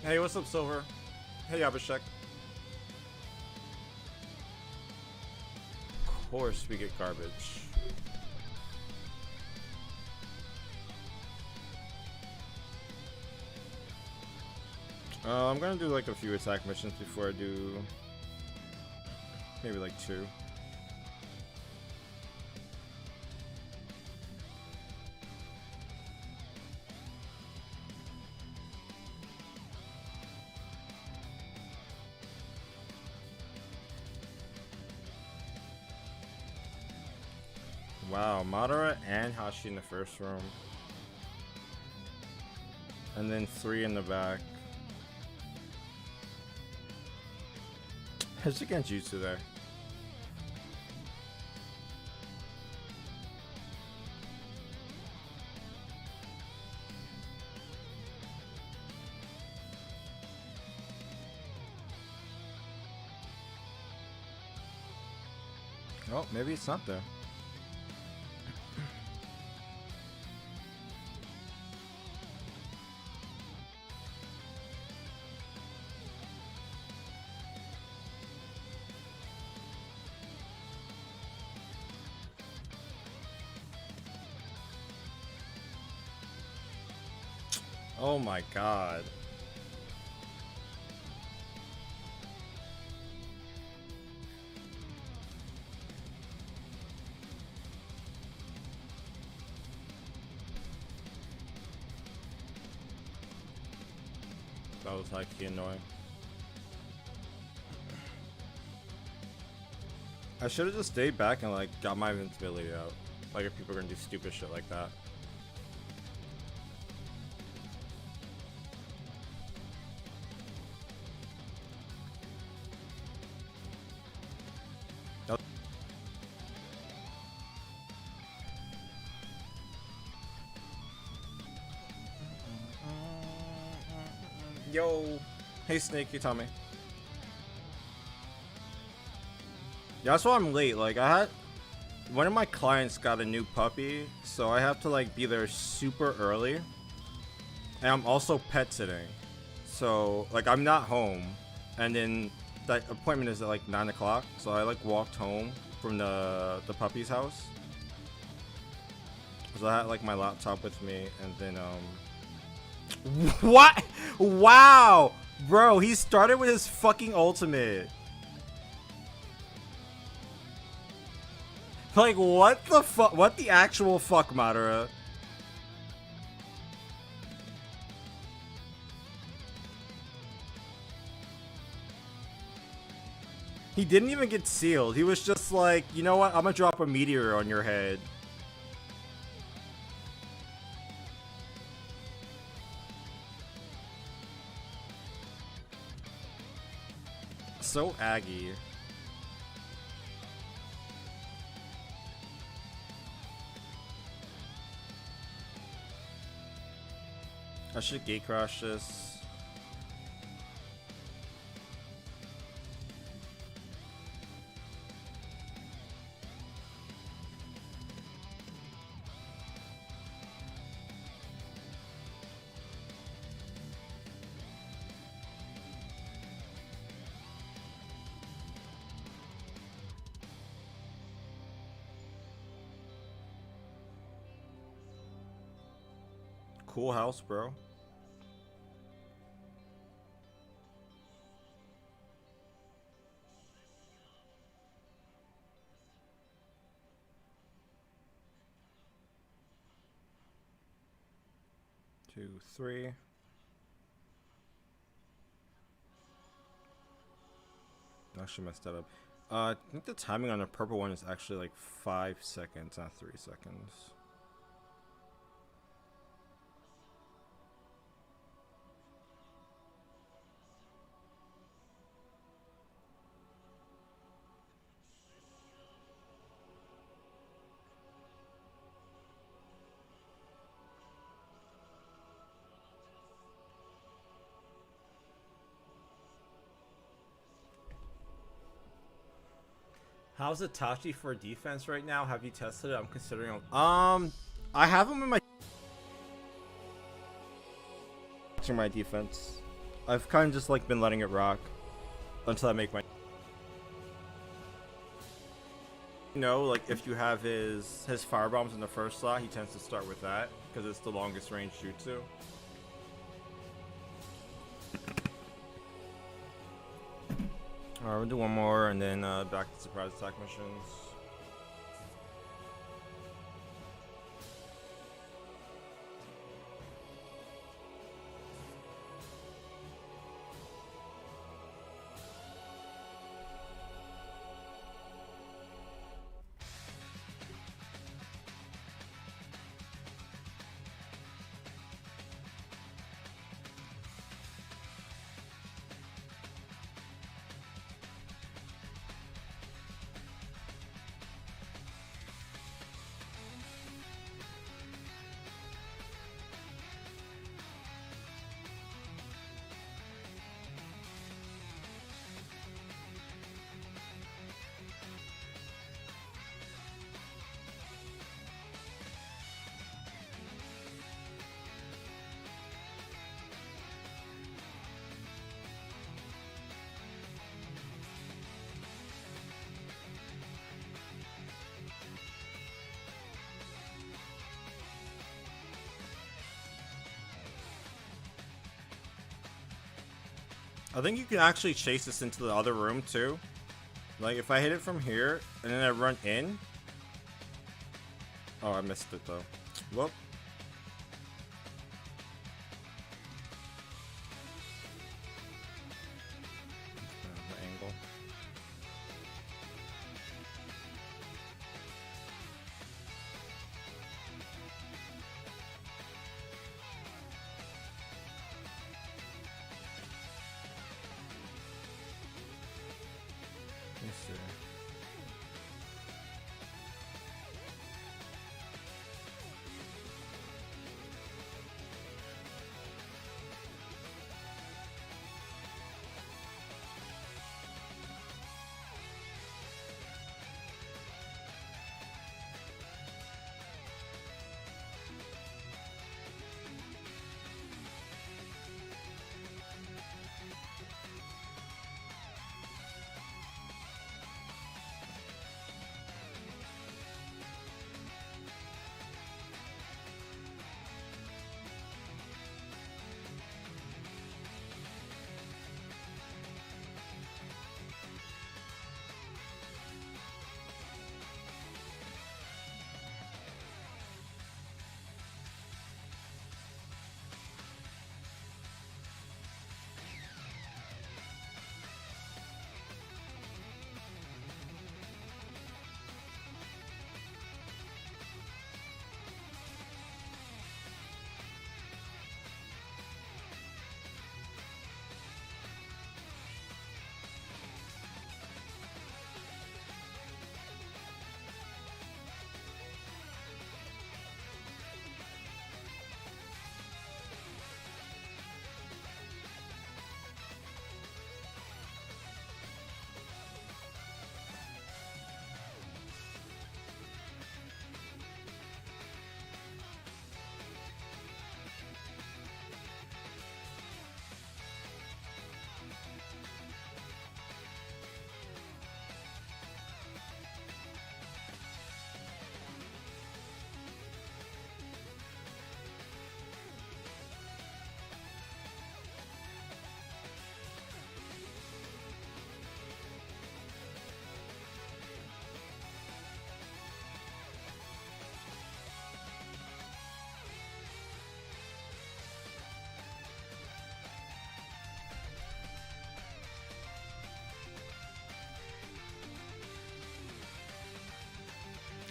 Hey, what's up, Silver? Hey, Abhishek. Of course we get garbage. I'm gonna do like a few attack missions before I do maybe like 2. Wow, Madara and Hashi in the first room. And then 3 in the back. How's it Genjutsu there? Oh, maybe it's not there. Oh my god. That was high-key annoying. I should have just stayed back and like got my invincibility out. Like if people are gonna do stupid shit like that. Yo, hey Snakey Tommy. Yeah, that's why I'm late. Like I had one of my clients got a new puppy, so I have to like be there super early. And I'm also pet sitting, so like I'm not home. And then that appointment is at like 9 o'clock, so I like walked home from the puppy's house. So I had like my laptop with me, and then what? Wow, bro, he started with his fucking ultimate. Like, what the fuck? What the actual fuck, Madara? He didn't even get sealed. He was just like, you know what? I'm gonna drop a meteor on your head. So aggy. I should gate crash this. Cool house, bro. Two, three. I actually messed that up. I think the timing on the purple one is actually like 5 seconds, not 3 seconds. How's Itachi for defense right now? Have you tested it? I'm considering. I have him in my defense. I've kind of just like been letting it rock until I make my. You know, like if you have his fire bombs in the first slot, he tends to start with that because it's the longest range jutsu. Alright, we'll do one more and then back to surprise attack missions. I think you can actually chase this into the other room too. Like if I hit it from here and then I run in. Oh, I missed it though. Whoop. The angle. Let me see.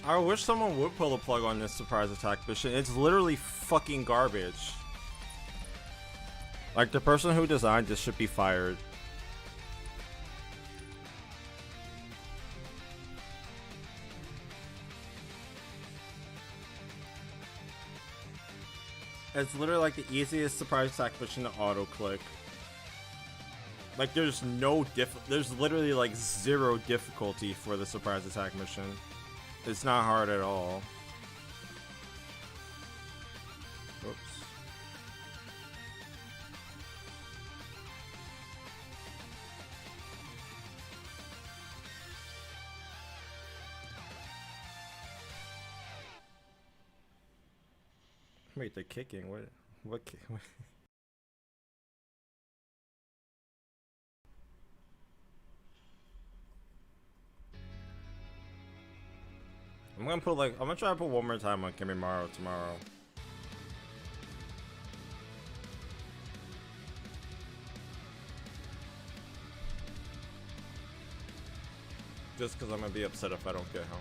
I wish someone would pull the plug on this surprise attack mission. It's literally fucking garbage. Like, the person who designed this should be fired. It's literally like the easiest surprise attack mission to auto-click. Like, there's literally like zero difficulty for the surprise attack mission. It's not hard at all. Oops. Wait, they're kicking. What? I'm gonna try to put one more time on Kimimaro tomorrow. Just because I'm gonna be upset if I don't get home.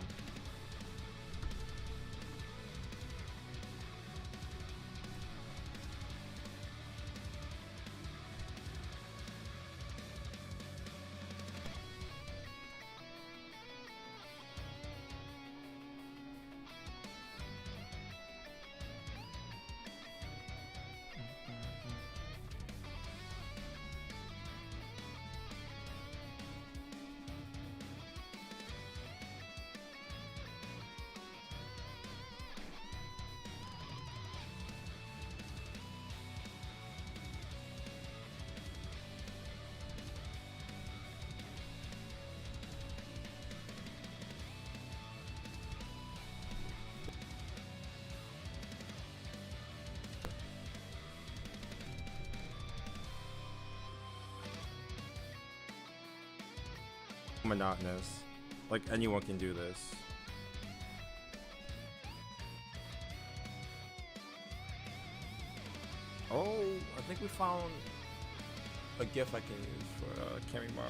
Monotonous. Like, anyone can do this. Oh, I think we found a GIF I can use for Kimimaro.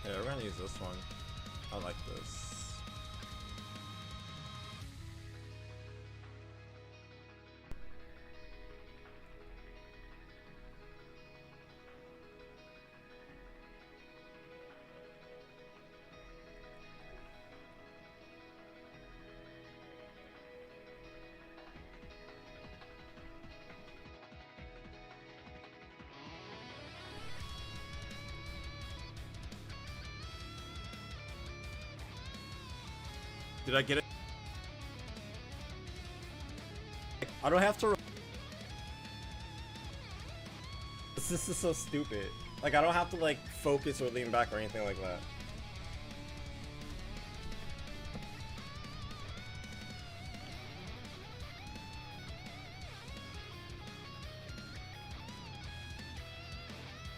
Yeah, we're gonna use this one. I like this. Did I get it? I don't have to. This is so stupid. Like, I don't have to like focus or lean back or anything like that.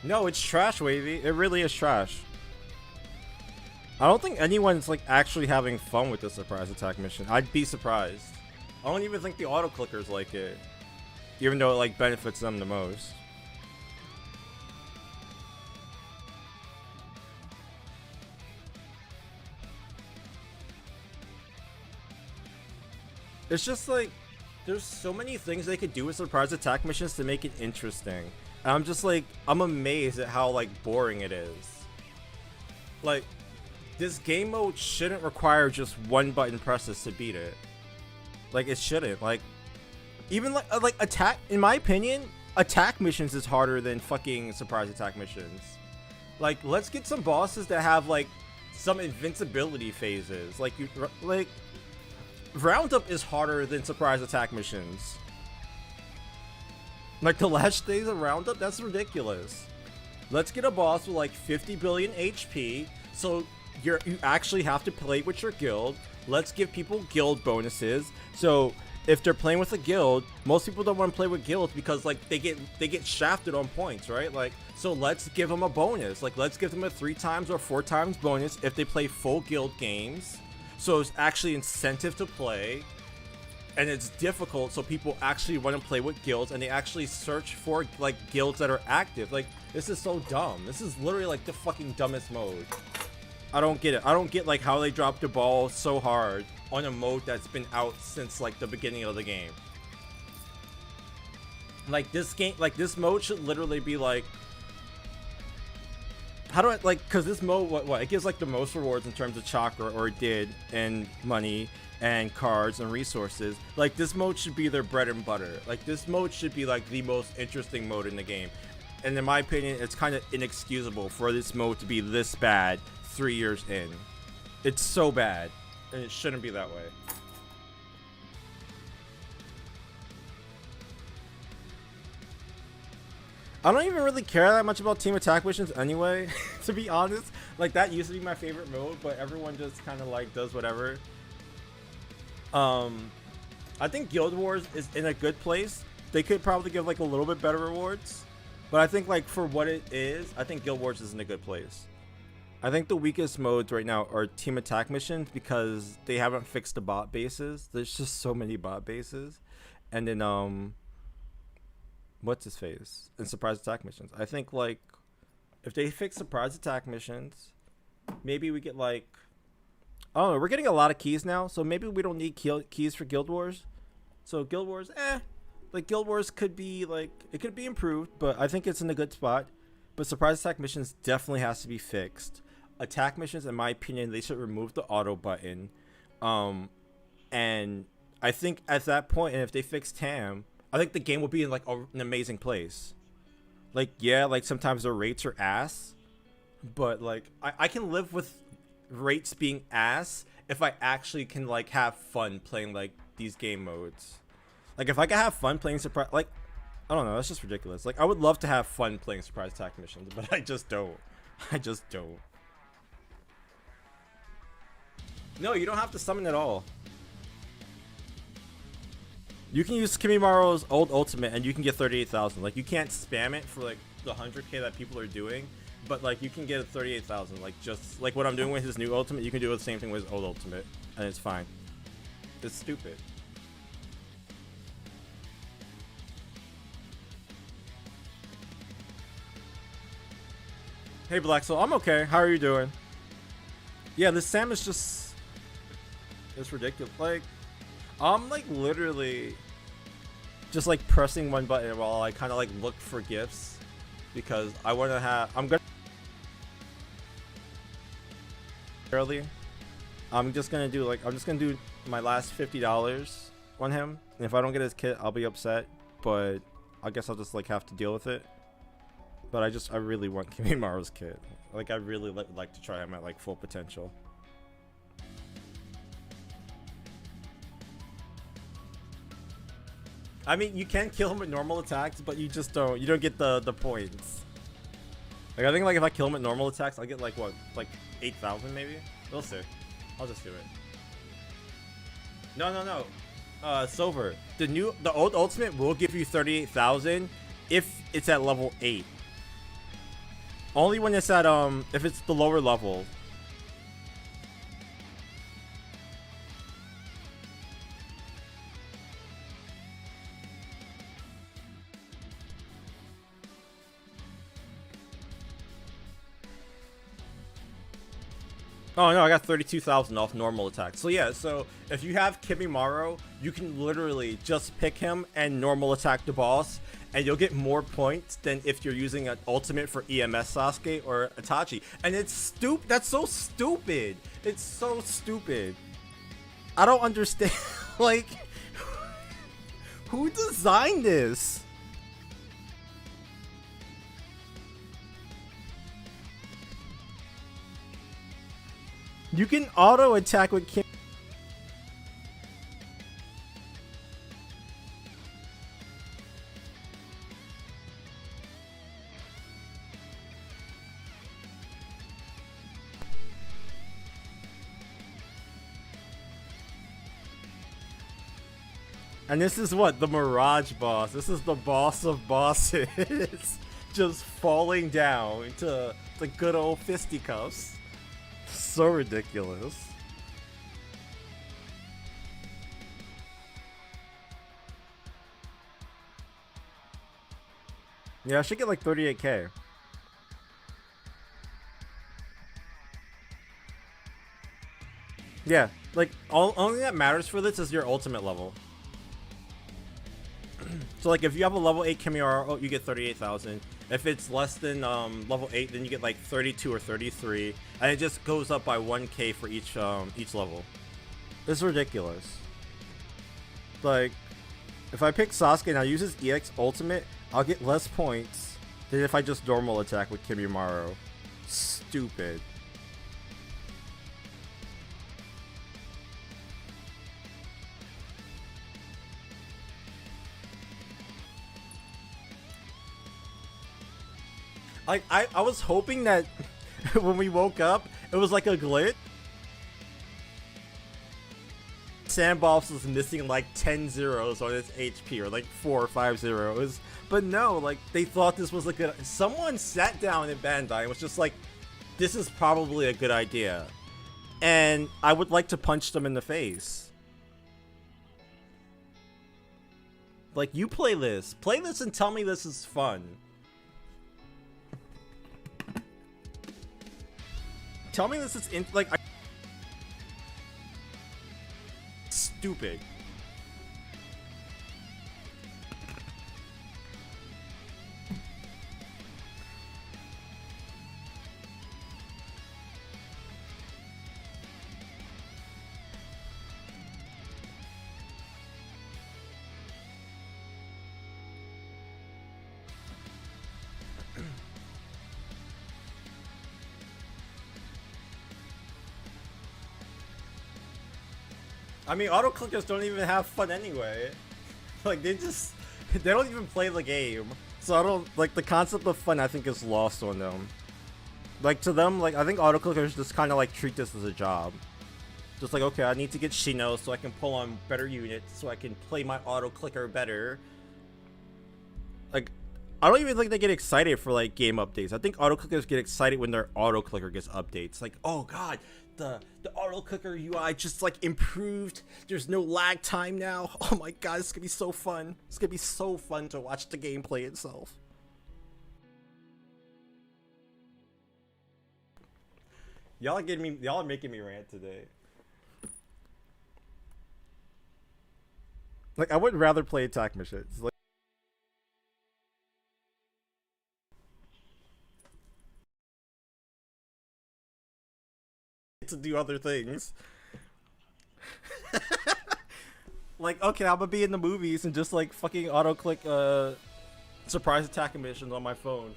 No, it's trash, Wavy. It really is trash. I don't think anyone's like actually having fun with the surprise attack mission. I'd be surprised. I don't even think the auto clickers like it, even though it like benefits them the most. It's just like there's so many things they could do with surprise attack missions to make it interesting. And I'm just like, I'm amazed at how like boring it is. Like, this game mode shouldn't require just one button presses to beat it. Like, it shouldn't. Like, even like attack, in my opinion, attack missions is harder than fucking surprise attack missions. Like, let's get some bosses that have like some invincibility phases. Like, Roundup is harder than surprise attack missions. Like, the last days of Roundup, that's ridiculous. Let's get a boss with like 50 billion HP, so you actually have to play with your guild. Let's give people guild bonuses, so if they're playing with a guild, most people don't want to play with guilds because like they get shafted on points, right? Like, so let's give them a bonus. Like, let's give them a 3 times or 4 times bonus if they play full guild games. So it's actually incentive to play, and it's difficult, so people actually want to play with guilds, and they actually search for like guilds that are active. Like, this is so dumb. This is literally like the fucking dumbest mode. I don't get it. I don't get like how they dropped the ball so hard on a mode that's been out since like the beginning of the game. Like, this game, like this mode should literally be like, how do I like, because this mode, what it gives like the most rewards in terms of chakra, or it did, and money and cards and resources. Like, this mode should be their bread and butter. Like, this mode should be like the most interesting mode in the game, and in my opinion, it's kind of inexcusable for this mode to be this bad 3 years in. It's so bad, and it shouldn't be that way. I don't even really care that much about team attack missions anyway, to be honest. Like, that used to be my favorite mode, but everyone just kind of like does whatever. I think Guild Wars is in a good place. They could probably give like a little bit better rewards, but I think like for what it is, I think Guild Wars is in a good place. I think the weakest modes right now are team attack missions because they haven't fixed the bot bases. There's just so many bot bases, and then what's his face, and surprise attack missions. I think like if they fix surprise attack missions, maybe we get like, I don't know, we're getting a lot of keys now, so maybe we don't need keys for Guild Wars. So Guild Wars, like Guild Wars could be like, it could be improved, but I think it's in a good spot. But surprise attack missions definitely has to be fixed. Attack missions, in my opinion, they should remove the auto button. And I think at that point, and if they fix TAM, I think the game will be in like an amazing place. Like, yeah, like sometimes the rates are ass, but like I can live with rates being ass if I actually can like have fun playing like these game modes. Like, if I can have fun playing surprise, like, I don't know, that's just ridiculous. Like, I would love to have fun playing surprise attack missions, but I just don't. I just don't. No, you don't have to summon at all. You can use Kimimaro's old ultimate and you can get 38,000. Like, you can't spam it for like the 100k that people are doing, but like you can get 38,000. Like, just like what I'm doing with his new ultimate, you can do the same thing with his old ultimate, and it's fine. It's stupid. Hey Black Soul, I'm okay. How are you doing? Yeah, this Sam is just, it's ridiculous. Like, I'm like literally just like pressing one button while I kind of like look for gifts because I want to have, I'm gonna early. I'm just gonna do like, I'm just gonna do my last $50 on him, and if I don't get his kit, I'll be upset, but I guess I'll just like have to deal with it. But I really want Kimimaro's kit. Like, I really like to try him at like full potential. I mean, you can kill him with normal attacks, but you just don't. You don't get the points. Like, I think like if I kill him with normal attacks, I'll get like what, like 8,000 maybe. We'll see. I'll just do it. No. Silver. The old ultimate will give you 38,000 if it's at level 8. Only when it's at if it's the lower level. Oh no, I got 32,000 off normal attack. So yeah, so if you have Kimimaro, you can literally just pick him and normal attack the boss, and you'll get more points than if you're using an ultimate for EMS Sasuke or Itachi. And it's stupid. That's so stupid. It's so stupid. I don't understand. Like, who designed this? You can auto attack with Kim. And this is what? The Mirage boss. This is the boss of bosses. Just falling down into the good old fisticuffs. So ridiculous. Yeah, I should get like 38k. Yeah, like only that matters for this is your ultimate level. So like if you have a level 8 Kimura, you get 38,000. If it's less than level 8, then you get like 32 or 33, and it just goes up by 1k for each level. It's ridiculous. Like, if I pick Sasuke and I use his EX ultimate, I'll get less points than if I just normal attack with Kimimaro. Stupid. Like, I was hoping that when we woke up, it was like a glitch. Sandbox was missing like 10 zeros on its HP, or like 4 or 5 zeros. But no, like, they thought this was a good... Someone sat down in Bandai and was just like, this is probably a good idea. And I would like to punch them in the face. Like, you play this. Play this and tell me this is fun. Tell me this is stupid. I mean, auto clickers don't even have fun anyway. Like, they don't even play the game. So I don't, like, the concept of fun I think is lost on them. Like, to them, like, I think auto clickers just kind of like treat this as a job. Just like, okay, I need to get Shino so I can pull on better units, so I can play my auto clicker better. Like, I don't even think they get excited for like game updates. I think auto clickers get excited when their auto clicker gets updates. Like, oh god, the auto clicker UI just like improved. There's no lag time now. Oh my god, it's gonna be so fun. It's gonna be so fun to watch the gameplay itself. Y'all are making me rant today. Like, I would rather play attack missions. Like, to do other things. Like, okay, I'm gonna be in the movies and just like fucking auto click surprise attack missions on my phone.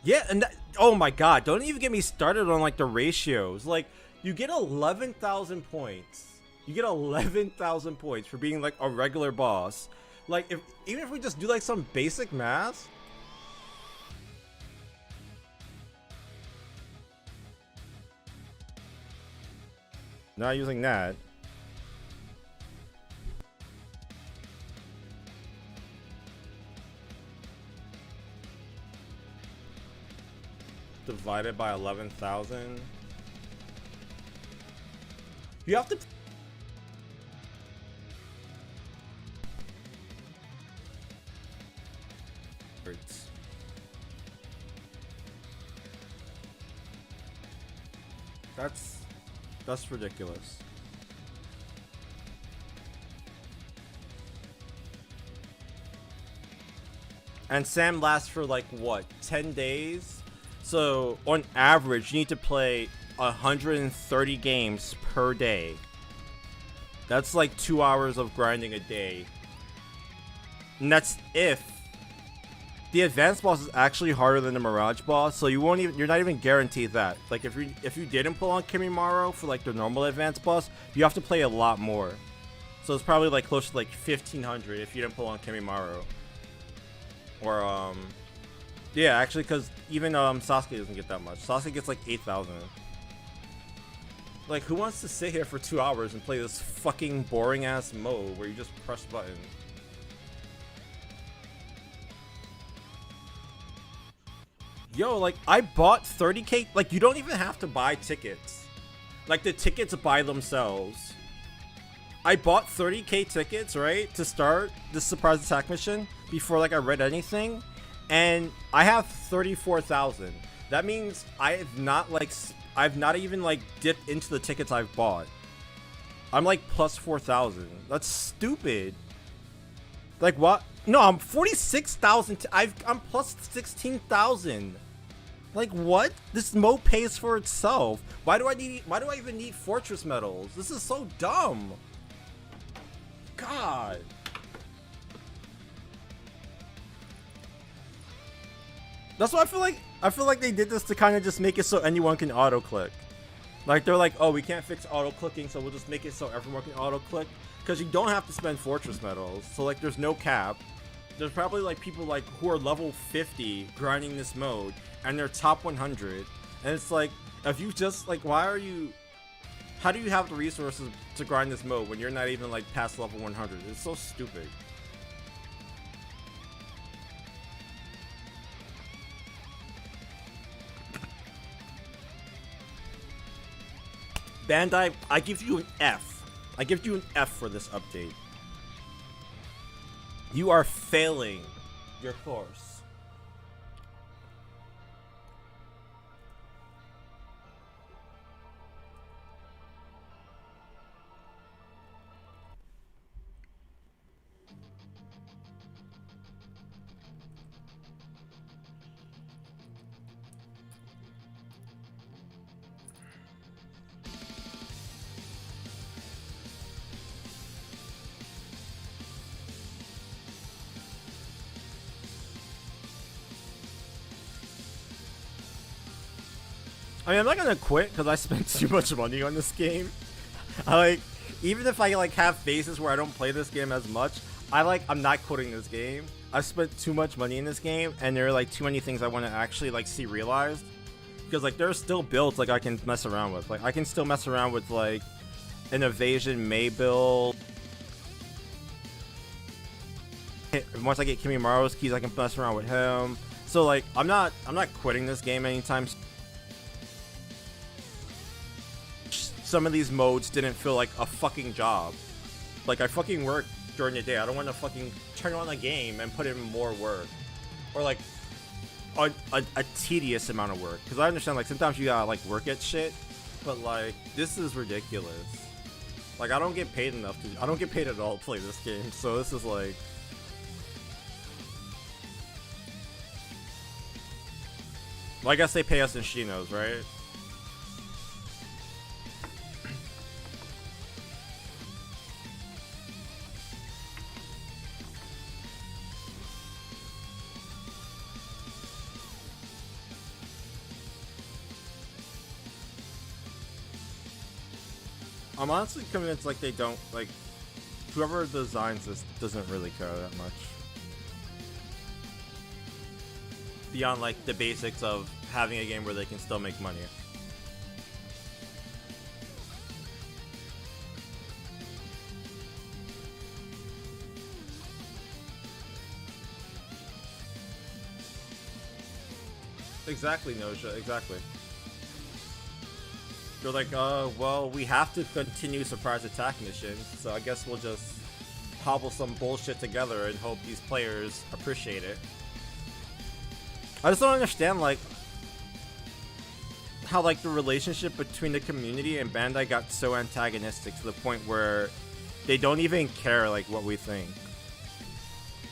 Yeah, and that, oh my god, don't even get me started on like the ratios. Like, you get 11,000 points. You get 11,000 points for being like a regular boss. Like, even if we just do like some basic math. Not using that. Divided by 11,000. You have to. That's ridiculous. And Sam lasts for like what, 10 days? So on average, you need to play 130 games per day. That's like 2 hours of grinding a day. And that's if the advanced boss is actually harder than the Mirage boss, so you're not even guaranteed that. Like, if you didn't pull on Kimimaro for like the normal advanced boss, you have to play a lot more. So it's probably like close to like 1,500 if you didn't pull on Kimimaro. Or yeah, actually, because even Sasuke doesn't get that much. Sasuke gets like 8,000. Like, who wants to sit here for 2 hours and play this fucking boring ass mode where you just press button? Yo, like, I bought 30K. Like, you don't even have to buy tickets. Like, the tickets buy themselves. I bought 30K tickets, right, to start this surprise attack mission before, like, I read anything. And I have 34,000. That means I have not, like, I've not even, like, dipped into the tickets I've bought. I'm, like, plus 4,000. That's stupid. Like, what? No, I'm 46,000. I'm plus 16,000. Like, what? This mode pays for itself. Why do I even need fortress medals? This is so dumb. God. That's what I feel like they did this to kind of just make it so anyone can auto-click. Like, they're like, oh, we can't fix auto-clicking, so we'll just make it so everyone can auto-click. Because you don't have to spend fortress medals. So, like, there's no cap. There's probably, like, people, like, who are level 50 grinding this mode. And they're top 100. And it's like, if you just, like, how do you have the resources to grind this mode when you're not even, like, past level 100? It's so stupid. Bandai, I give you an F. I give you an F for this update. You are failing your course. I mean, I'm not gonna quit because I spent too much money on this game. Even if I like have phases where I don't play this game as much, I'm not quitting this game. I spent too much money in this game, and there are like too many things I want to actually like see realized. Because like there's still builds like I can mess around with. Like I can still mess around with like an evasion May build. Once I get Kimimaro's keys, I can mess around with him. So like I'm not quitting this game anytime soon. Some of these modes didn't feel like a fucking job. Like, I fucking work during the day. I don't want to fucking turn on a game and put in more work. Or, like, a tedious amount of work. Because I understand, like, sometimes you gotta, like, work at shit. But, like, this is ridiculous. Like, I don't get paid enough I don't get paid at all to play this game. So this is, like... Well, I guess they pay us in Shinos, right? I'm honestly convinced, like, they don't, like, whoever designs this doesn't really care that much. Beyond, like, the basics of having a game where they can still make money. Exactly, Noja, exactly. They're like, well, we have to continue surprise attack missions, so I guess we'll just hobble some bullshit together and hope these players appreciate it. I just don't understand, like, how, like, the relationship between the community and Bandai got so antagonistic to the point where they don't even care, like, what we think.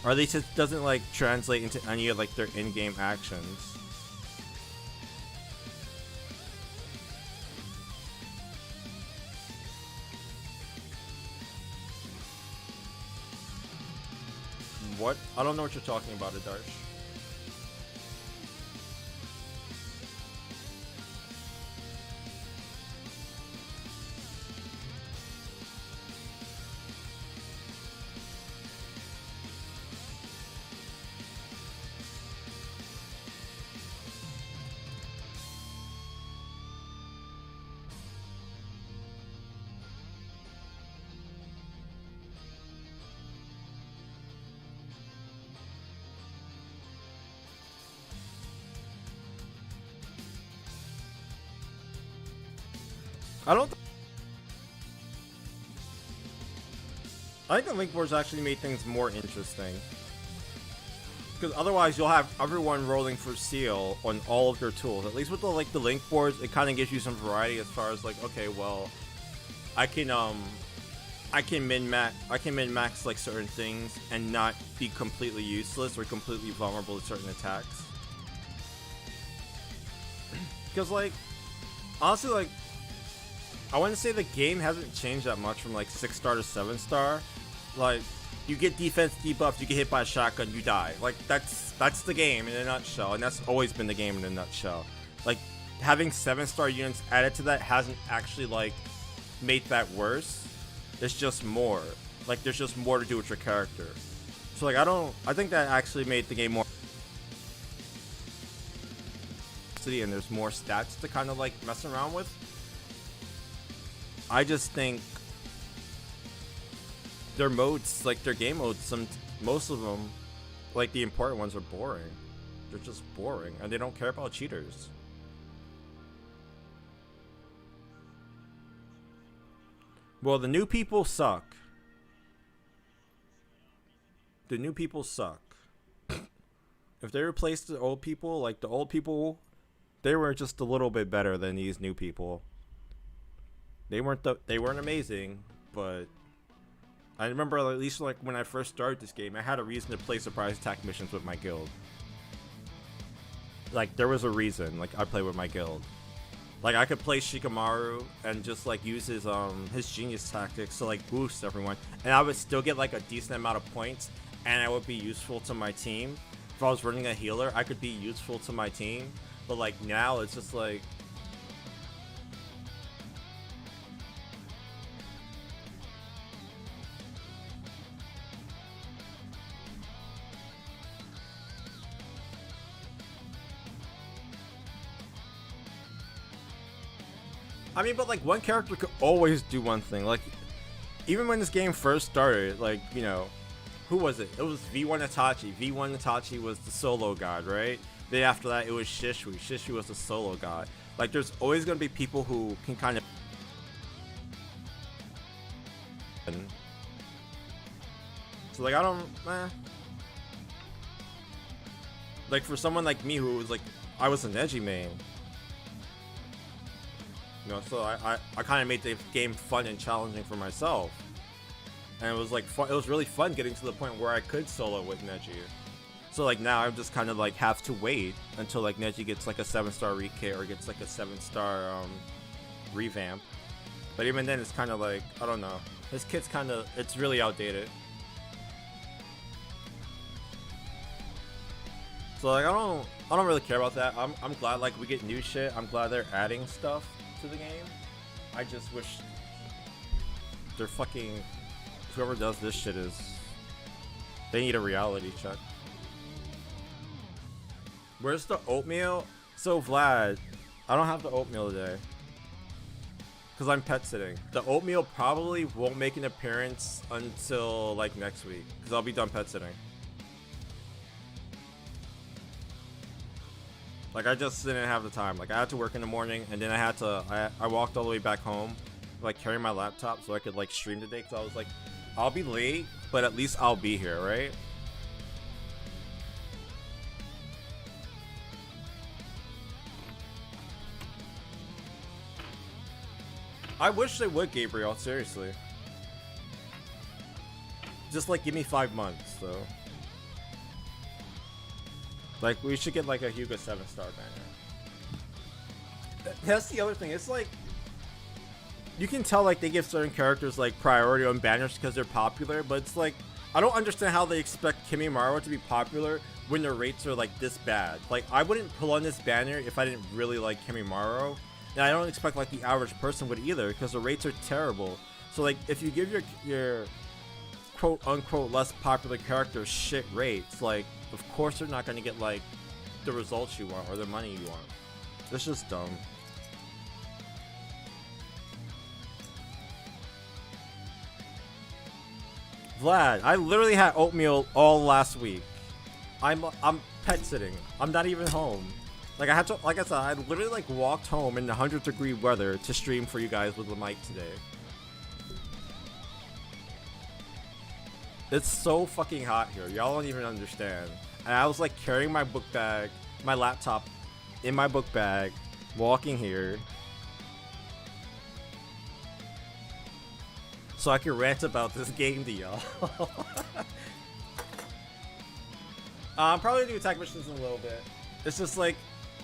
Or at least it doesn't, like, translate into any of, like, their in-game actions. What? I don't know what you're talking about, Adarsh. I don't. I think the link boards actually made things more interesting. Because otherwise, you'll have everyone rolling for seal on all of their tools. At least with the link boards, it kind of gives you some variety as far as like, okay, well, I can min max like certain things and not be completely useless or completely vulnerable to certain attacks. Because like, honestly, like, I wouldn't say the game hasn't changed that much from like 6-star to 7-star. Like, you get defense debuffs, you get hit by a shotgun, you die. Like, that's the game in a nutshell, and that's always been the game in a nutshell. Like, having 7-star units added to that hasn't actually like made that worse. It's just more. Like, there's just more to do with your character. So like, I think that actually made the game more and there's more stats to kind of like mess around with. I just think their modes, like their game modes, most of them, like the important ones, are boring. They're just boring, and they don't care about cheaters. Well, the new people suck. The new people suck. If they replaced the old people, like the old people, they were just a little bit better than these new people. They weren't amazing, but I remember at least like when I first started this game, I had a reason to play surprise attack missions with my guild. Like, there was a reason, like, I played with my guild. Like, I could play Shikamaru and just like use his genius tactics to like boost everyone, and I would still get like a decent amount of points, and I would be useful to my team. If I was running a healer, I could be useful to my team. But like now, it's just like, I mean, but like one character could always do one thing. Like, even when this game first started, like, you know, who was it? It was V1 Itachi. V1 Itachi was the solo god, right? Then after that, it was Shishui. Shishui was the solo god. Like, there's always going to be people who can kind of... So, like, I don't... Like, for someone like me who was, like... I was an edgy main. You know, so I kind of made the game fun and challenging for myself. And it was, like, fun. It was really fun getting to the point where I could solo with Neji. So like now I just kind of like have to wait until like Neji gets like a 7-star rekit or gets like a 7-star revamp. But even then it's kind of like, I don't know. His kit's kind of, it's really outdated. So like I don't really care about that. I'm glad like we get new shit. I'm glad they're adding stuff to the game. I just wish they're fucking, whoever does this shit they need a reality check. Where's the oatmeal? So Vlad, I don't have the oatmeal today. Because I'm pet sitting. The oatmeal probably won't make an appearance until like next week. Because I'll be done pet sitting. Like I just didn't have the time. Like I had to work in the morning and then I walked all the way back home. Like carry my laptop so I could like stream today. Because I was like, I'll be late, but at least I'll be here, right? I wish they would, Gabriel, seriously. Just like give me 5 months, though. Like we should get like a Hugo 7-star banner. That's the other thing. It's like you can tell like they give certain characters like priority on banners because they're popular, but it's like I don't understand how they expect Kimimaro to be popular when their rates are like this bad. Like I wouldn't pull on this banner if I didn't really like Kimimaro. And I don't expect like the average person would either because the rates are terrible. So like if you give your quote unquote less popular characters shit rates, like of course they're not going to get like the results you want or the money you want. It's just dumb. Vlad, I literally had oatmeal all last week. I'm pet sitting. I'm not even home. Like I had to, like I said, I literally like walked home in the 100-degree weather to stream for you guys with the mic today. It's so fucking hot here. Y'all don't even understand. And I was like carrying my book bag, my laptop in my book bag, walking here. So I can rant about this game to y'all. I'm probably gonna do attack missions in a little bit. It's just like,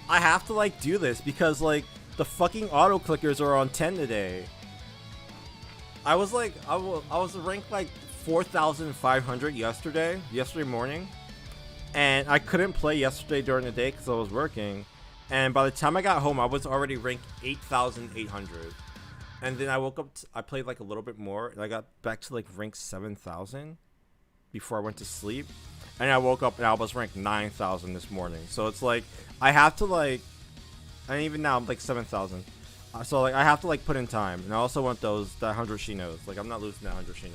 I have to like do this because like the fucking auto clickers are on 10 today. I was like, I was ranked like 4,500 yesterday morning. And I couldn't play yesterday during the day because I was working. And by the time I got home, I was already ranked 8,800. And then I woke up, I played like a little bit more, and I got back to like rank 7,000 before I went to sleep. And I woke up and I was ranked 9,000 this morning. So it's like, I have to like, and even now I'm like 7,000. So like, I have to like put in time. And I also want that 100 Shinos. Like, I'm not losing that 100 Shinos.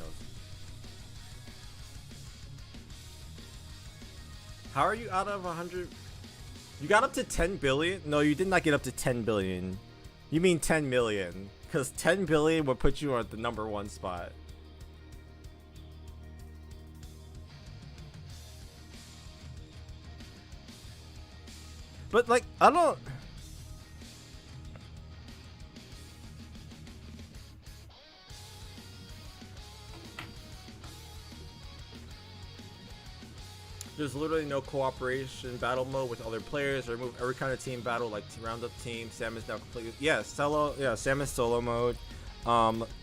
How are you out of 100? You got up to 10 billion? No, you did not get up to 10 billion. You mean 10 million. Because 10 billion would put you at the #1 spot. But like, I don't... There's literally no cooperation battle mode with other players. Or remove every kind of team battle, like roundup team. Sam is now completely Sam is solo mode,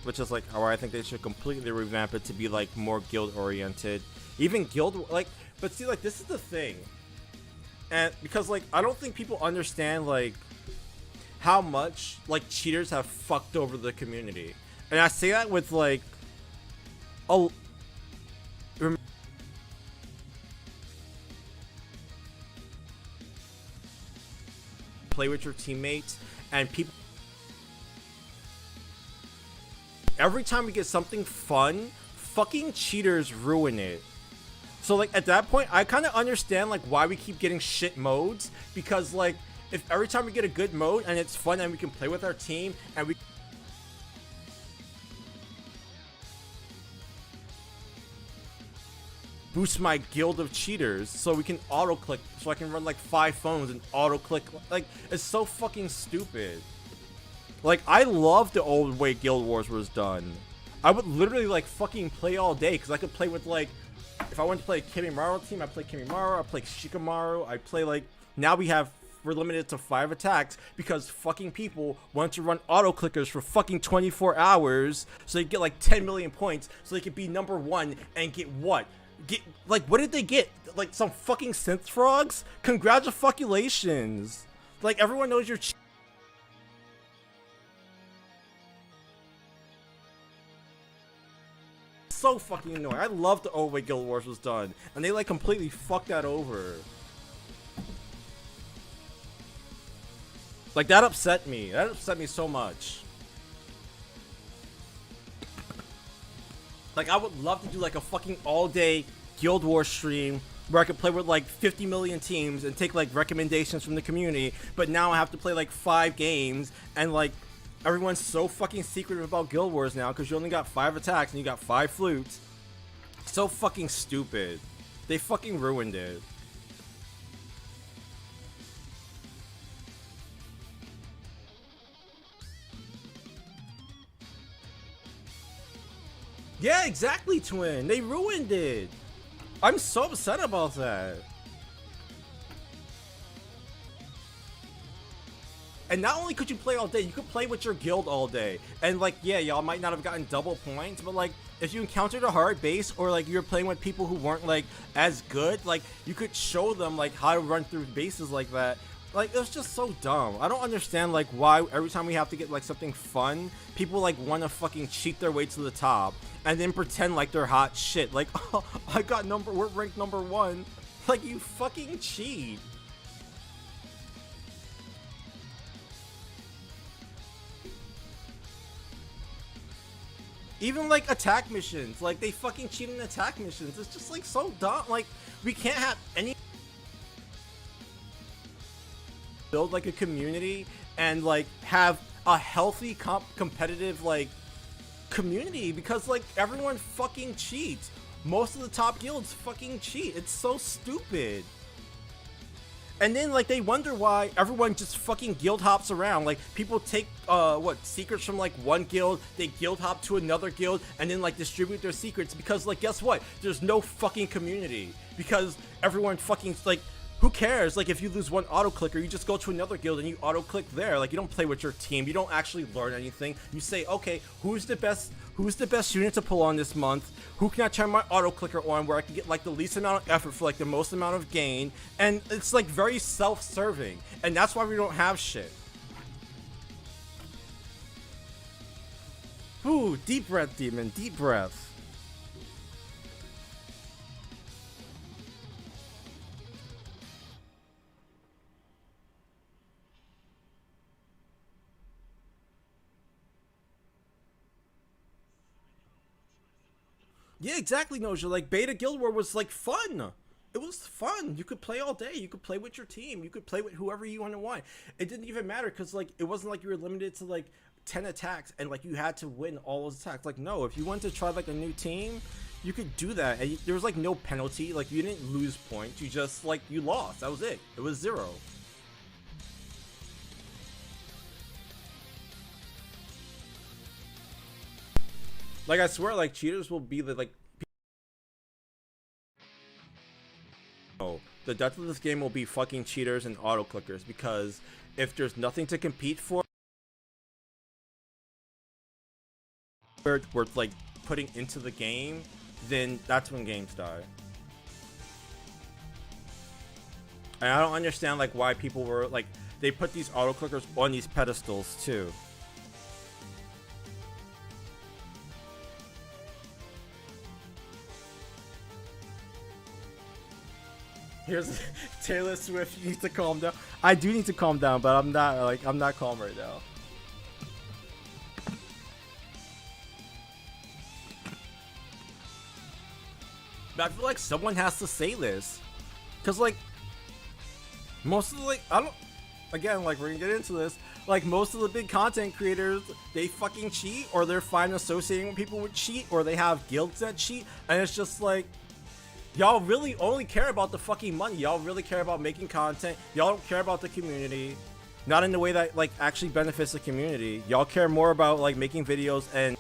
which is like how I think they should completely revamp it to be like more guild oriented. Even guild like, but see, like this is the thing, and because like I don't think people understand like how much like cheaters have fucked over the community, and I say that with like, oh. Play with your teammates, and people every time we get something fun, fucking cheaters ruin it. So like at that point I kind of understand like why we keep getting shit modes, because like if every time we get a good mode and it's fun and we can play with our team and we boost my guild of cheaters so we can auto click, so I can run like 5 phones and auto click. Like, it's so fucking stupid. Like, I love the old way Guild Wars was done. I would literally like fucking play all day because I could play with like, if I wanted to play a Kimimaru team, I play Kimimaru, I play Shikamaru, I play like, now we're limited to 5 attacks because fucking people want to run auto clickers for fucking 24 hours so they get like 10 million points so they could be #1 and get what? What did they get? Like some fucking synth frogs? Congratulations! Like everyone knows you're so fucking annoying. I love the old way Guild Wars was done, and they like completely fucked that over. Like that upset me. That upset me so much. Like, I would love to do, like, a fucking all-day Guild Wars stream where I could play with, like, 50 million teams and take, like, recommendations from the community, but now I have to play, like, 5 games, and, like, everyone's so fucking secretive about Guild Wars now because you only got 5 attacks and you got 5 flutes. So fucking stupid. They fucking ruined it. Yeah, exactly, Twin. They ruined it. I'm so upset about that. And not only could you play all day, you could play with your guild all day. And like, yeah, y'all might not have gotten double points, but like, if you encountered a hard base or like you were playing with people who weren't like as good, like you could show them like how to run through bases like that. Like, it was just so dumb. I don't understand like why every time we have to get like something fun, people like want to fucking cheat their way to the top and then pretend like they're hot shit. Like, oh, we're ranked #1. Like, you fucking cheat. Even like attack missions, like they fucking cheat in attack missions. It's just like so dumb. Like, we can't have any. build like a community and like have a healthy competitive like community, because like everyone fucking cheats. Most of the top guilds fucking cheat. It's so stupid. And then like they wonder why everyone just fucking guild hops around. Like people take secrets from like one guild, they guild hop to another guild, and then like distribute their secrets, because like guess what? There's no fucking community. Because everyone fucking like, who cares? Like if you lose one auto clicker, you just go to another guild and you auto click there. Like you don't play with your team. You don't actually learn anything. You say, okay, who's the best unit to pull on this month? Who can I turn my auto clicker on where I can get like the least amount of effort for like the most amount of gain? And it's like very self-serving. And that's why we don't have shit. Ooh, deep breath, demon, deep breath. Yeah, exactly, Noja. Like, Beta Guild War was, like, fun. It was fun. You could play all day. You could play with your team. You could play with whoever you want to want. It didn't even matter because, like, it wasn't like you were limited to, like, 10 attacks and, like, you had to win all those attacks. Like, no, if you wanted to try, like, a new team, you could do that. And there was, like, no penalty. Like, you didn't lose points. You just, like, you lost. That was it. It was 0. Like, I swear, like, cheaters will be the, like... Oh, the death of this game will be fucking cheaters and auto-clickers, because if there's nothing to compete for... worth, like, putting into the game, then that's when games die. And I don't understand, like, why people were, like... They put these auto-clickers on these pedestals, too. Here's Taylor Swift. You need to calm down. I do need to calm down, but I'm not calm right now. But I feel like someone has to say this, cause like most of the again, like we're gonna get into this. Like most of the big content creators, they fucking cheat, or they're fine associating with people with cheat, or they have guilds that cheat, and it's just like. Y'all really only care about the fucking money. Y'all really care about making content. Y'all don't care about the community. Not in the way that, like, actually benefits the community. Y'all care more about, like, making videos and...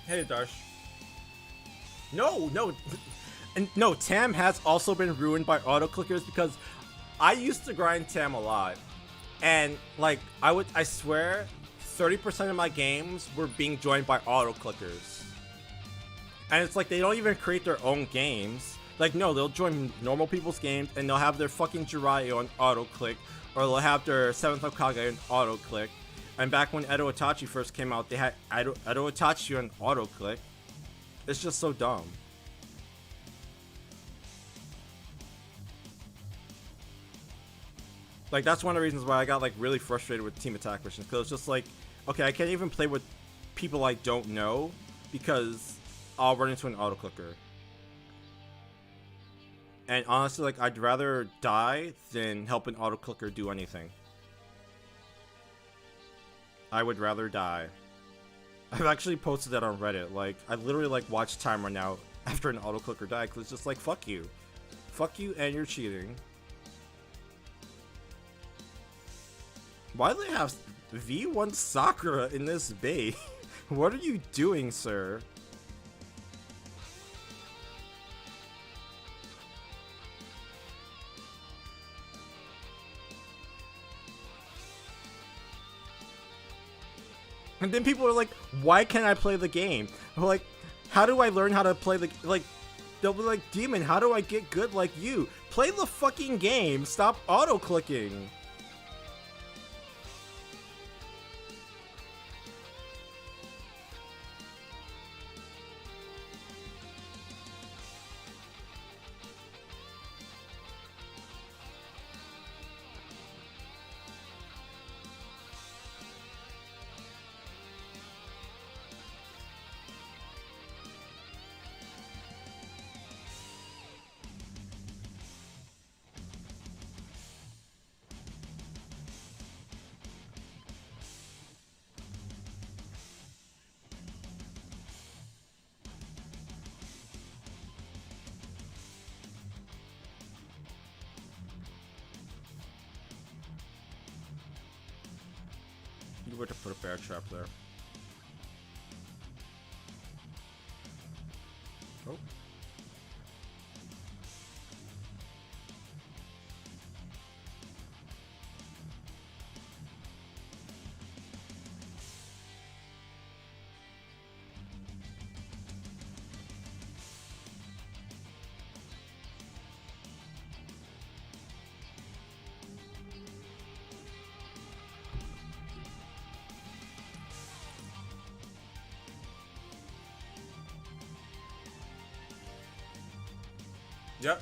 Hey, Darsh. No. And no, Tam has also been ruined by auto-clickers, because I used to grind Tam a lot. And, like, I swear, 30% of my games were being joined by auto-clickers. And it's like, they don't even create their own games. Like, no, they'll join normal people's games, and they'll have their fucking Jiraiya on auto-click, or they'll have their 7th Hokage on auto-click. And back when Edo Itachi first came out, they had Edo Itachi on auto-click. It's just so dumb. Like, that's one of the reasons why I got, like, really frustrated with Team Attack missions. Because it's just like, okay, I can't even play with people I don't know, because I'll run into an auto-clicker. And honestly, like, I'd rather die than help an auto-clicker do anything. I would rather die. I've actually posted that on Reddit. Like, I literally, like, watch timer now after an auto-clicker died, because it's just like, fuck you. Fuck you, and you're cheating. Why do they have V1 Sakura in this bay? What are you doing, sir? And then people are like, why can't I play the game? I'm like, how do I learn how to play the... Like, they'll be like, Demon, how do I get good like you? Play the fucking game. Stop auto-clicking. were to put a bear trap there. Oh.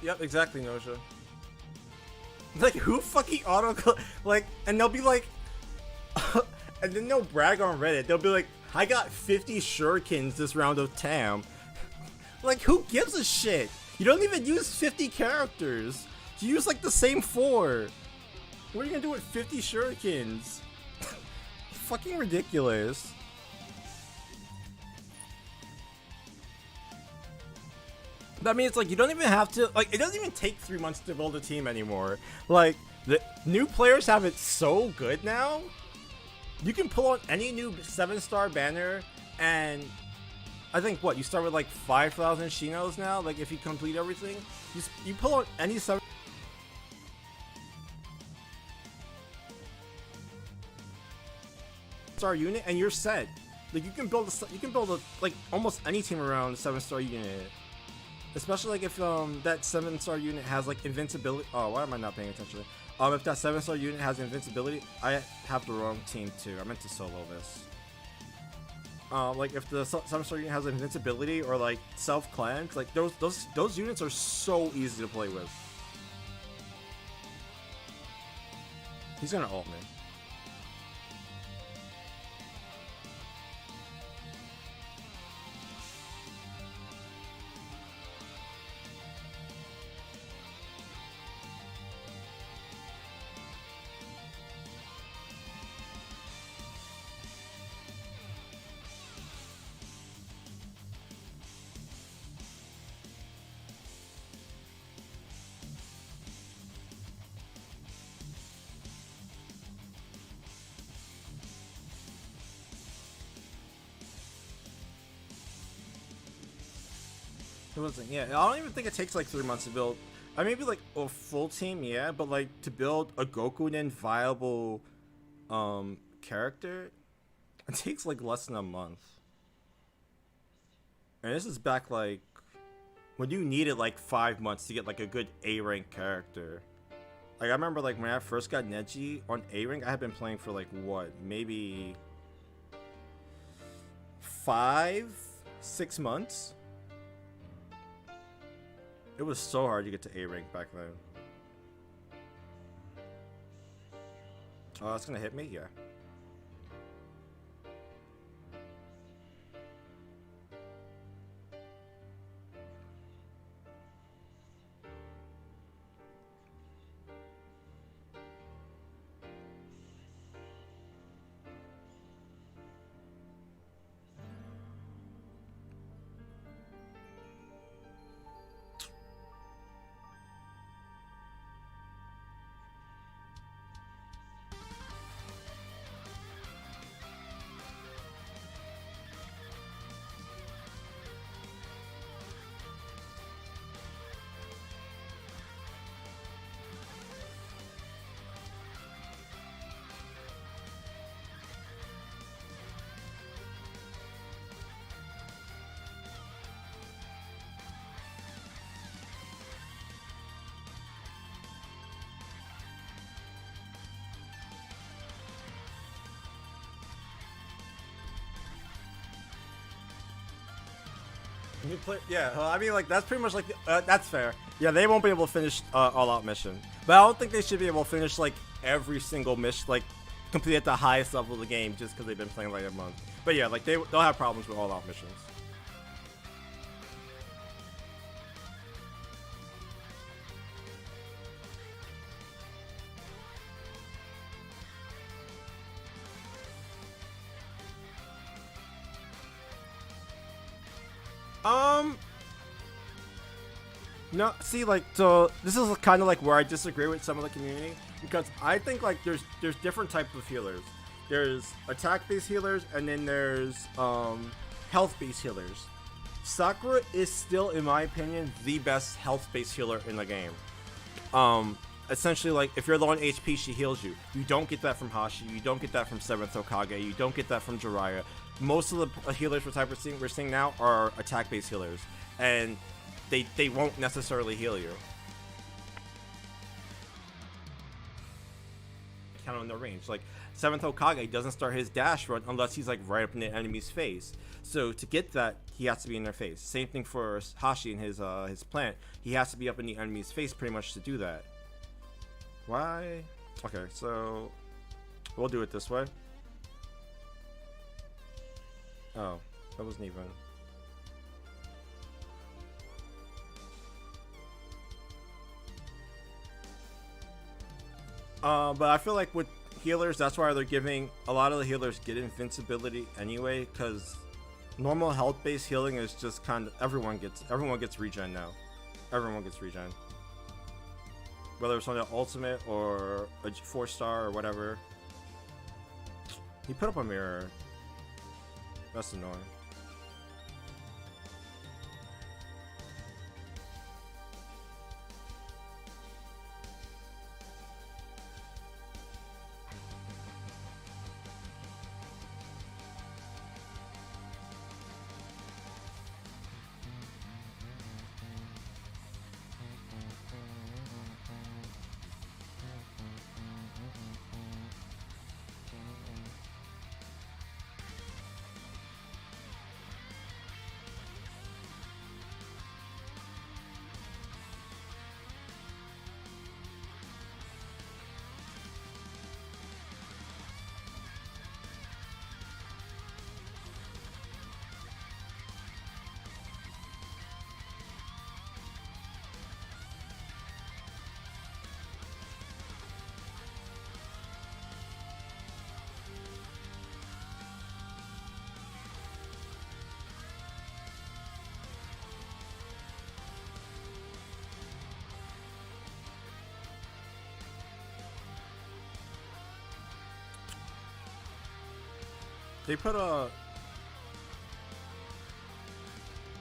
Yep, exactly, Noja. Like, who fucking like, and they'll be like, and then they'll brag on Reddit. They'll be like, I got 50 shurikens this round of Tam. Like, who gives a shit? You don't even use 50 characters. You use, like, the same 4. What are you gonna do with 50 shurikens? Fucking ridiculous. That means, like, you don't even have to, like, it doesn't even take 3 months to build a team anymore. Like, the new players have it so good now. You can pull on any new 7-star banner, and I think, what, you start with, like, 5,000 Shinos now? Like, if you complete everything, you pull on any 7-star unit, and you're set. Like, you can build like, almost any team around a 7-star unit. Especially, like, if that 7-star unit has, like, invincibility. Oh, why am I not paying attention? If that 7-star unit has invincibility, I have the wrong team too. I meant to solo this. Like, if the 7-star unit has invincibility or, like, self-cleanse, like, those units are so easy to play with. He's gonna ult me. It wasn't, yeah. I don't even think it takes like 3 months to build. I maybe like a full team, yeah, but like to build a Gokunin viable character, it takes like less than a month. And this is back like when you needed like 5 months to get like a good A rank character. Like I remember like when I first got Neji on A rank, I had been playing for like what, maybe 5-6 months. It was so hard to get to A rank back then. Oh, that's gonna hit me? Yeah. Yeah, I mean, like, that's pretty much like, that's fair. Yeah, they won't be able to finish all out mission. But I don't think they should be able to finish, like, every single mission, like, complete at the highest level of the game just because they've been playing, like, a month. But yeah, like, they'll have problems with all out missions. No, see, like, so this is kind of like where I disagree with some of the community, because I think like there's different types of healers. There's attack-based healers, and then there's health-based healers. Sakura is still, in my opinion, the best health-based healer in the game. Essentially, like, if you're low on HP, she heals you. You don't get that from Hashi. You don't get that from 7th Hokage. You don't get that from Jiraiya. Most of the healers we're seeing now are attack-based healers, and they won't necessarily heal you. Count on the range. Like, 7th Hokage doesn't start his dash run unless he's like right up in the enemy's face. So to get that, he has to be in their face. Same thing for Hashi and his plant. He has to be up in the enemy's face pretty much to do that. Why? Okay, so we'll do it this way. Oh, that wasn't even. But I feel like with healers, that's why they're giving a lot of the healers get invincibility anyway, because normal health-based healing is just kind of everyone gets regen now. Everyone gets regen, whether it's on the ultimate or a 4-star or whatever. He put up a mirror. That's annoying. They put a... Oh,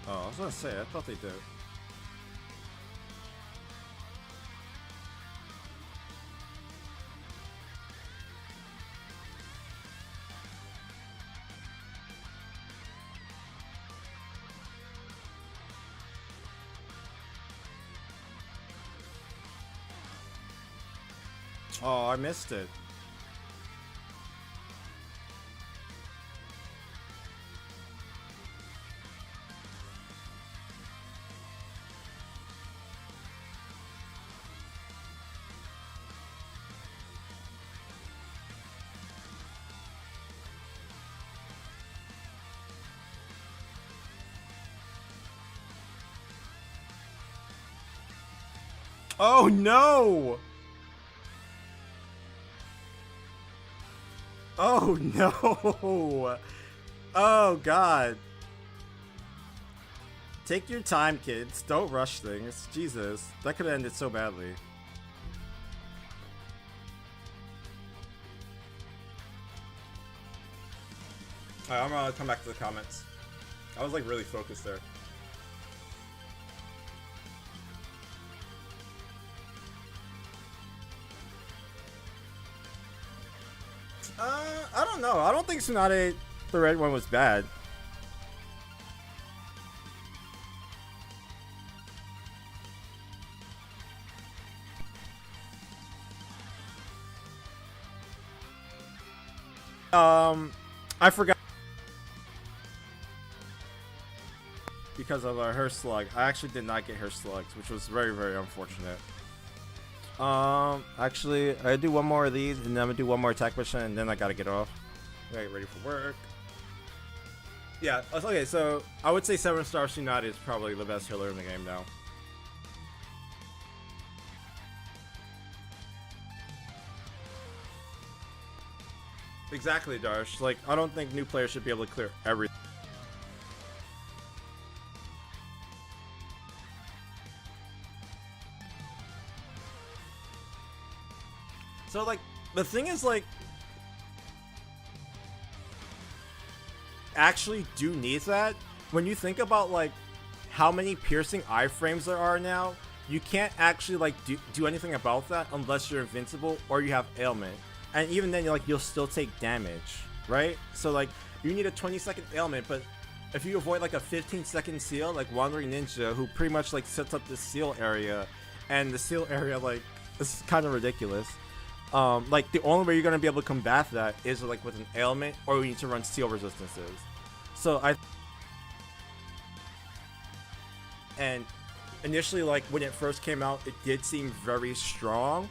I was gonna say, I thought they did. Oh, I missed it. Oh no! Oh no! Oh god. Take your time, kids. Don't rush things. Jesus, that could have ended so badly. Alright, I'm gonna come back to the comments. I was like really focused there. I don't know. I don't think Tsunade, the red one, was bad. I forgot. Because of her slug. I actually did not get her slugs, which was very, very unfortunate. Actually, I do one more of these, and then I'm gonna do one more attack mission, and then I gotta get off. I gotta get ready for work. Yeah, okay, so I would say 7-star Tsunade is probably the best healer in the game now. Exactly, Darsh. Like, I don't think new players should be able to clear everything. So, like, the thing is, like, actually do need that. When you think about like how many piercing iframes there are now, you can't actually like do anything about that unless you're invincible or you have ailment. And even then, you'll still take damage, right? So like you need a 20-second ailment, but if you avoid like a 15-second seal, like Wandering Ninja, who pretty much like sets up this seal area, and the seal area like this is kind of ridiculous. Like the only way you're gonna be able to combat that is like with an ailment, or you need to run seal resistances. So and initially, like when it first came out, it did seem very strong,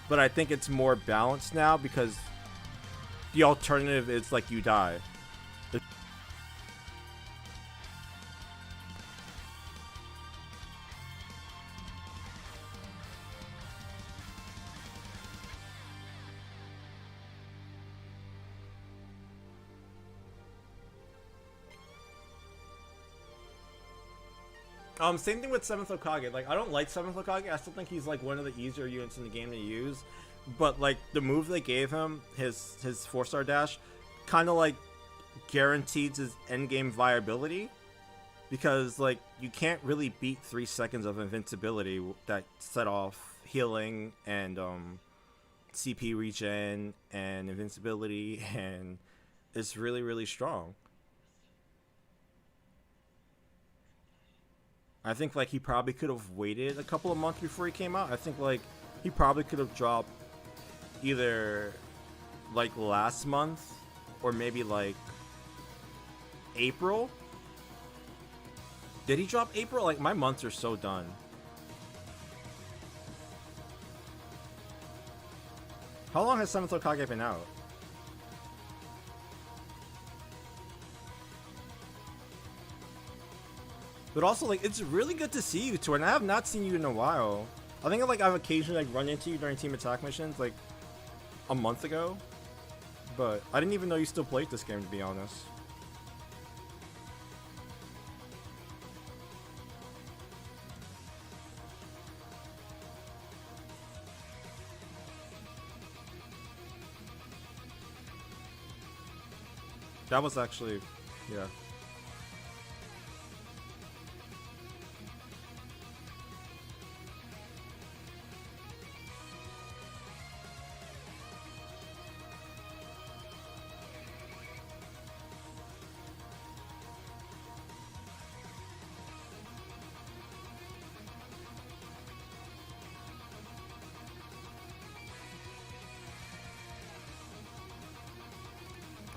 but I think it's more balanced now because the alternative is like you die. Same thing with 7th Hokage. Like, I don't like 7th Hokage. I still think he's, like, one of the easier units in the game to use. But, like, the move they gave him, his 4-star dash, kind of, like, guarantees his endgame viability. Because, like, you can't really beat 3 seconds of invincibility that set off healing and, CP regen and invincibility. And it's really, really strong. I think like he probably could have waited a couple of months before he came out. I think like he probably could have dropped either like last month or maybe like April. Did he drop April? Like my months are so done. How long has 7th Hokage been out? But also, like, it's really good to see you, Torn. I have not seen you in a while. I think like I've occasionally like run into you during team attack missions, like a month ago. But I didn't even know you still played this game, to be honest. That was actually, yeah.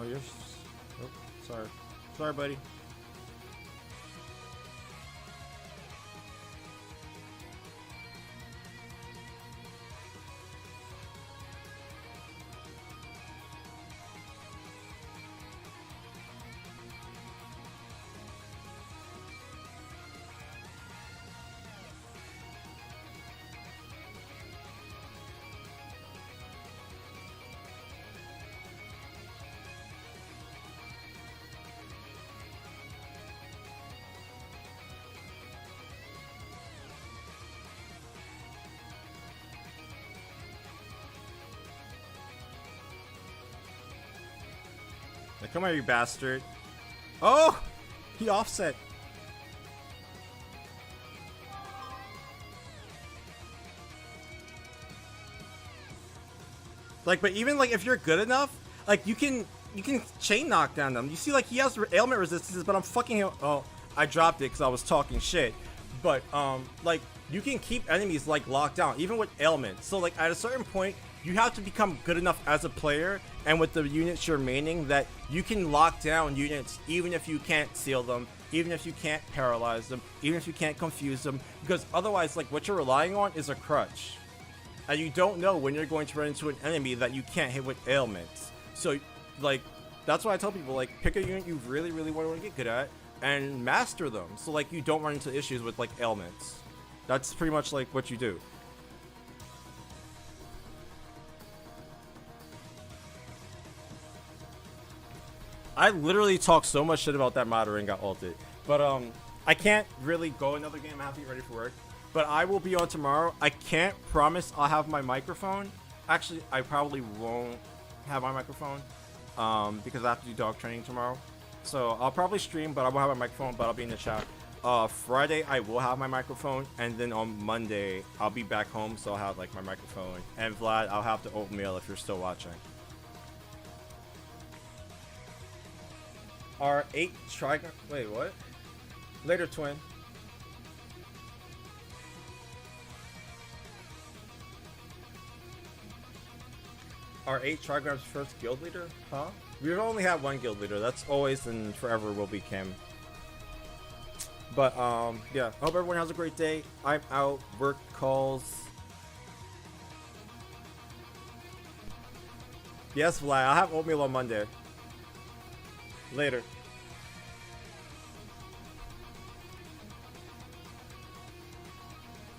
Oh, you're... Oh, sorry. Sorry, buddy. Now, come here, you bastard. Oh! He offset. Like, but even like if you're good enough, like you can chain knock down them. You see, like he has ailment resistances, but I'm fucking him. Oh, I dropped it because I was talking shit. But like you can keep enemies like locked down even with ailment. So like at a certain point, you have to become good enough as a player and with the units you're maining that you can lock down units even if you can't seal them, even if you can't paralyze them, even if you can't confuse them, because otherwise like what you're relying on is a crutch. And you don't know when you're going to run into an enemy that you can't hit with ailments. So like that's why I tell people like pick a unit you really want to get good at and master them so like you don't run into issues with like ailments. That's pretty much like what you do. I literally talked so much shit about that Madara and got ulted. But I can't really go another game. I have to get ready for work. But I will be on tomorrow. I can't promise I'll have my microphone. Actually, I probably won't have my microphone because I have to do dog training tomorrow. So I'll probably stream, but I won't have a microphone, but I'll be in the chat. Friday I will have my microphone, and then on Monday I'll be back home, so I'll have like my microphone. And Vlad, I'll have the oatmeal if you're still watching. R8 trigon. Wait, what? Later, twin. R8 Trigram's first guild leader? Huh? We've only had one guild leader. That's always and forever will be Kim. But, yeah. I hope everyone has a great day. I'm out. Work calls. Yes, Vlad. I'll have oatmeal on Monday. Later.